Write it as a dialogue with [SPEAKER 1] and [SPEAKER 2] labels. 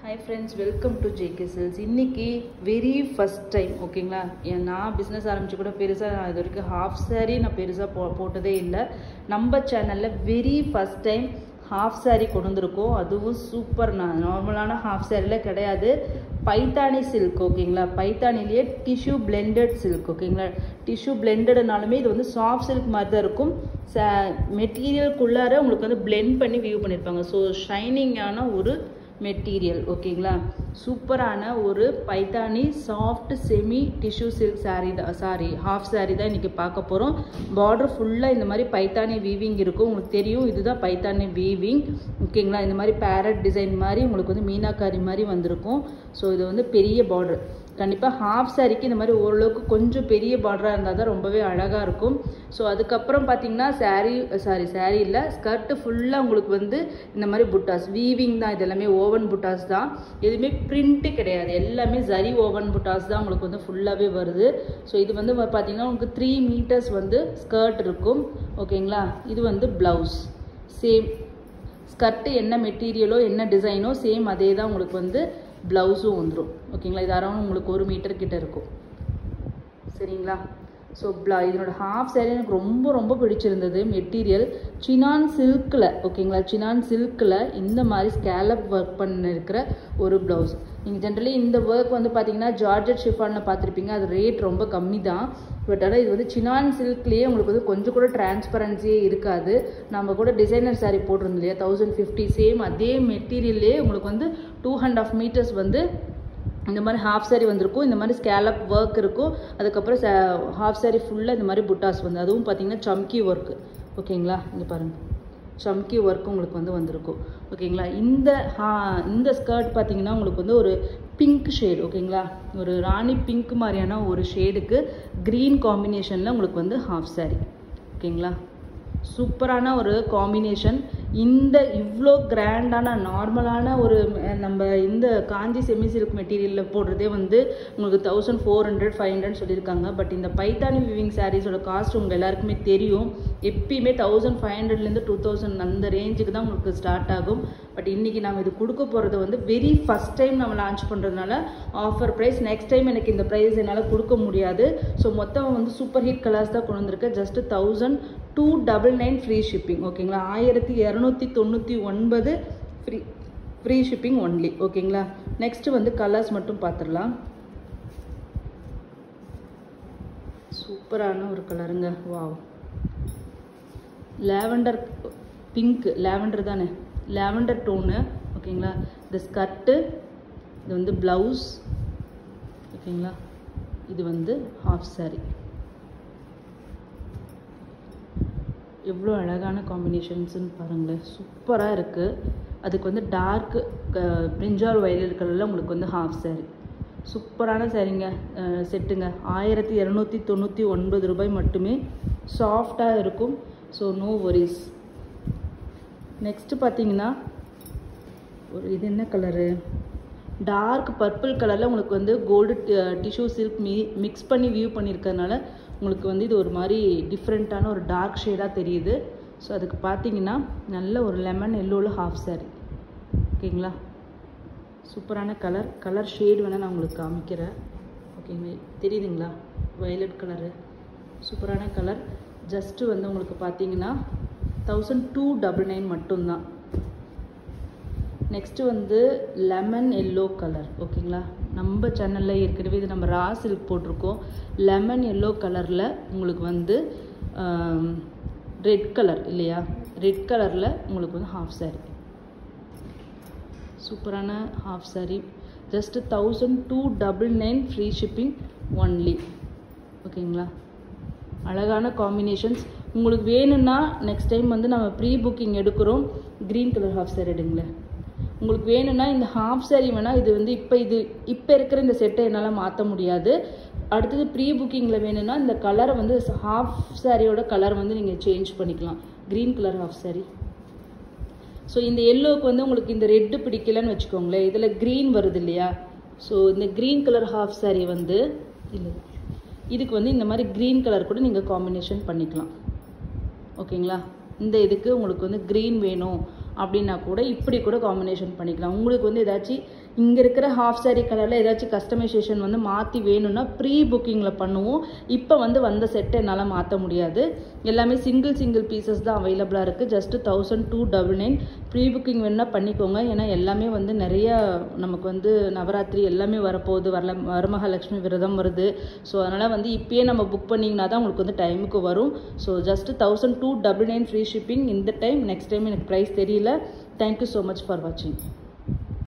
[SPEAKER 1] Hi friends, welcome to JK Silks. இன்னைக்கு very first time ஓகேங்களா, நான் பிஸ்னஸ் ஆரம்பிச்சு கூட பெருசாக நான் இது வரைக்கும் ஹாஃப் சாரி நான் பெருசாக போட்டதே இல்லை. நம்ம சேனலில் very first time half sorry கொண்டு வந்திருக்கோம். அதுவும் சூப்பர், நார்மலான ஹாஃப் சாரியில் கிடையாது, பைத்தானி சில்க் ஓகேங்களா. பைத்தானிலேயே டிஷ்யூ பிளெண்டட் சில்க் ஓகேங்களா. டிஷ்யூ பிளெண்டடுனாலுமே இது வந்து சாஃப்ட் சில்க் மாதிரி தான் இருக்கும். மெட்டீரியலுக்குள்ளார உங்களுக்கு வந்து பிளெண்ட் பண்ணி வியூ பண்ணியிருப்பாங்க. ஸோ ஷைனிங்கான ஒரு மெட்டீரியல் ஓகேங்களா. சூப்பரான ஒரு Paithani soft semi tissue silk sari தான், ஹாஃப் சாரீ தான் இன்றைக்கி பார்க்க போகிறோம். பார்டர் ஃபுல்லாக இந்த மாதிரி பைத்தானி வீவிங் இருக்கும். உங்களுக்கு தெரியும் இதுதான் பைத்தானி வீவிங் ஓகேங்களா. இந்த மாதிரி பேரட் டிசைன் மாதிரி உங்களுக்கு வந்து மீனாக்காரி மாதிரி வந்திருக்கும். ஸோ இது வந்து பெரிய பார்டர். கண்டிப்பாக ஹாஃப் சாரிக்கு இந்த மாதிரி ஓரளவுக்கு கொஞ்சம் பெரிய பார்டராக இருந்தால் தான் ரொம்பவே அழகாக இருக்கும். ஸோ அதுக்கப்புறம் பார்த்தீங்கன்னா சாரி இல்லை, ஸ்கர்ட்டு ஃபுல்லாக உங்களுக்கு வந்து இந்த மாதிரி புட்டாஸ் வீவிங் தான். இது எல்லாமே ஓவன் புட்டாஸ் தான், எதுவுமே பிரிண்ட்டு கிடையாது, எல்லாமே ஜரி ஓவன் புட்டாஸ் தான் உங்களுக்கு வந்து ஃபுல்லாகவே வருது. ஸோ இது வந்து பார்த்தீங்கன்னா உங்களுக்கு 3 மீட்டர்ஸ் வந்து ஸ்கர்ட் இருக்கும் ஓகேங்களா. இது வந்து ப்ளவுஸ் சேம், ஸ்கர்ட்டு என்ன மெட்டீரியலோ என்ன டிசைனோ சேம் அதே தான் உங்களுக்கு வந்து ப்ளவுஸும் வந்துடும் ஓகேங்களா. இது அரௌண்ட் உங்களுக்கு 1 மீட்டர் கிட்ட இருக்கும் சரிங்களா. ஸோ இதனோட ஹாஃப் சாரி எனக்கு ரொம்ப ரொம்ப பிடிச்சிருந்தது. மெட்டீரியல் சினான் சில்கில் ஓகேங்களா. சினான் சில்கில் இந்த மாதிரி ஸ்கேலப் ஒர்க் பண்ணிருக்கிற ஒரு ப்ளவுஸ். நீங்கள் ஜென்ரலி இந்த ஒர்க் வந்து பார்த்தீங்கன்னா ஜார்ஜெட் ஷிஃபானில் பார்த்துருப்பீங்க, அது ரேட் ரொம்ப கம்மி தான். பட் ஆனால் இது வந்து சினான் சில்க்லேயே உங்களுக்கு வந்து கொஞ்சம் கூட டிரான்ஸ்பரன்சியே இருக்காது. நம்ம கூட டிசைனர் சாரீ போட்டிருந்தோம் இல்லையா 1050, சேம் அதே மெட்டீரியல்லே உங்களுக்கு வந்து 2.5 மீட்டர்ஸ் வந்து இந்த மாதிரி ஹாஃப் சாரி வந்திருக்கும். இந்த மாதிரி ஸ்கேலப் ஒர்க் இருக்கும். அதுக்கப்புறம் ஹாஃப் சாரி ஃபுல்லாக இந்த மாதிரி புட்டாஸ் வந்து, அதுவும் பார்த்தீங்கன்னா சம்கி ஒர்க்கு ஓகேங்களா. இங்கே பாருங்கள், சம்கி ஒர்க்கு உங்களுக்கு வந்து வந்திருக்கும் ஓகேங்களா. இந்த ஸ்கர்ட் பார்த்தீங்கன்னா உங்களுக்கு வந்து ஒரு பிங்க் ஷேடு ஓகேங்களா, ஒரு ராணி பிங்க் மாதிரியான ஒரு ஷேடுக்கு க்ரீன் காம்பினேஷனில் உங்களுக்கு வந்து ஹாஃப் சாரி ஓகேங்களா. சூப்பரான ஒரு காம்பினேஷன். இந்த இவ்வளோ கிராண்டான நார்மலான ஒரு நம்ம இந்த காஞ்சி செமி சில்க் மெட்டீரியலில் போடுறதே வந்து உங்களுக்கு 1400 500 சொல்லியிருக்காங்க. பட் இந்த பைத்தானி விவிங் சாரீஸோட காஸ்ட் உங்கள் எல்லாருக்குமே தெரியும், எப்பயுமே 1500லேருந்து 2000 அந்த ரேஞ்சுக்கு தான் உங்களுக்கு ஸ்டார்ட் ஆகும். பட் இன்றைக்கி நம்ம இது கொடுக்க போகிறது வந்து வெரி ஃபஸ்ட் டைம் நம்ம லான்ச் பண்ணுறதுனால ஆஃபர் ப்ரைஸ். நெக்ஸ்ட் டைம் எனக்கு இந்த ப்ரைஸ் என்னால் கொடுக்க முடியாது. ஸோ மொத்தம் வந்து சூப்பர் ஹிட் கலர்ஸ் தான் கொண்டு வந்திருக்கேன். ஜஸ்ட் 1299 ஃப்ரீ ஷிப்பிங் ஓகேங்களா. 1299 ஃப்ரீ ஷிப்பிங் ஒன்லி ஓகேங்களா. நெக்ஸ்ட் வந்து கலர்ஸ் மட்டும் பார்த்துடலாம். சூப்பரான ஒரு கலருங்க, வாவ். லாவெண்டர் பிங்க், லாவெண்டர் தானே, லாவெண்டர் டோனு ஓகேங்களா. இந்த ஸ்கர்ட்டு, இது வந்து ப்ளவுஸ் ஓகேங்களா. இது வந்து ஹாஃப் சாரி. எவ்வளோ அழகான காம்பினேஷன்ஸ்னு பாருங்களேன், சூப்பராக இருக்குது. அதுக்கு வந்து டார்க் பிரிஞ்சால் வயலட் கலரில் உங்களுக்கு வந்து ஹாஃப் சாரி. சூப்பரான சாரிங்க, செட்டுங்க. 1299 ரூபாய் மட்டுமே, சாஃப்டாக இருக்கும். So no ஒரிஸ். நெக்ஸ்ட்டு பார்த்தீங்கன்னா இது என்ன கலரு, டார்க் பர்பிள் கலரில் உங்களுக்கு வந்து கோல்டு டிஷ்யூ சில்க் மிக்ஸ் பண்ணி வியூ பண்ணியிருக்கிறதுனால உங்களுக்கு வந்து இது ஒரு மாதிரி டிஃப்ரெண்ட்டான ஒரு டார்க் ஷேடாக தெரியுது. ஸோ அதுக்கு பார்த்தீங்கன்னா நல்ல ஒரு லெமன் எல்லோவில் ஹாஃப் சாரி ஓகேங்களா. சூப்பரான கலர் ஷேடு வேணால் நான் உங்களுக்கு காமிக்கிறேன் ஓகேங்களா. தெரியுதுங்களா, வயலட் கலரு, சூப்பரான கலர். ஜஸ்ட்டு வந்து உங்களுக்கு பார்த்தீங்கன்னா 1299 மட்டும்தான். நெக்ஸ்ட்டு வந்து லெமன் எல்லோ கலர் ஓகேங்களா. நம்ம சேனலில் ஏற்கனவே இது நம்ம ரா சில்க் போட்டிருக்கோம். லெமன் எல்லோ கலரில் உங்களுக்கு வந்து ரெட் கலர் இல்லையா, ரெட் கலரில் உங்களுக்கு வந்து ஹாஃப் சாரி. சூப்பரான half sari. Just 1299 free shipping only ஓகேங்களா. அழகான காம்பினேஷன்ஸ். உங்களுக்கு வேணும்னா நெக்ஸ்ட் டைம் வந்து நம்ம ப்ரீ புக்கிங் எடுக்கிறோம். க்ரீன் கலர் ஹாஃப் சாரி எடுங்களேன். உங்களுக்கு வேணும்னா இந்த ஹாஃப் சாரி வேணால் இது வந்து இப்போ இருக்கிற இந்த செட்டை என்னால் மாற்ற முடியாது. அடுத்தது ப்ரீ புக்கிங்கில் வேணும்னா இந்த கலரை வந்து ஹாஃப் சாரியோட கலர் வந்து நீங்கள் சேஞ்ச் பண்ணிக்கலாம். Green colour half sorry. So இந்த எல்லோவுக்கு வந்து உங்களுக்கு இந்த ரெட்டு பிடிக்கலன்னு வச்சுக்கோங்களேன், இதில் க்ரீன் வருது இல்லையா. ஸோ இந்த க்ரீன் கலர் ஹாஃப் சாரி வந்து இல்லை, இதுக்கு வந்து இந்த மாதிரி க்ரீன் கலர் கூட நீங்கள் காம்பினேஷன் பண்ணிக்கலாம் ஓகேங்களா. இந்த இதுக்கு உங்களுக்கு வந்து க்ரீன் வேணும் அப்படின்னா கூட இப்படி கூட காம்பினேஷன் பண்ணிக்கலாம். உங்களுக்கு வந்து ஏதாச்சும் இங்கே இருக்கிற ஹாஃப் சாரி கலரில் ஏதாச்சும் கஸ்டமைசேஷன் வந்து மாற்றி வேணும்னா ப்ரீ புக்கிங்கில் பண்ணுவோம். இப்போ வந்து வந்த செட்டை என்னால் மாற்ற முடியாது. எல்லாமே சிங்கிள் பீசஸ் தான் அவைலபிளாக இருக்குது. ஜஸ்ட்டு 1299. ப்ரீ புக்கிங் வேணுன்னா பண்ணிக்கோங்க. ஏன்னா எல்லாமே வந்து நிறைய நமக்கு வந்து நவராத்திரி எல்லாமே வரப்போகுது, வரமகாலட்சுமி விரதம் வருது. ஸோ அதனால் வந்து இப்பயே நம்ம புக் பண்ணிங்கன்னா தான் உங்களுக்கு வந்து டைமுக்கு வரும். ஸோ ஜஸ்ட்டு 1299 ஃப்ரீ ஷிப்பிங் இந்த டைம். நெக்ஸ்ட் டைம் எனக்கு ப்ரைஸ் தெரியல. தேங்க்யூ ஸோ மச் ஃபார் வாட்சிங்.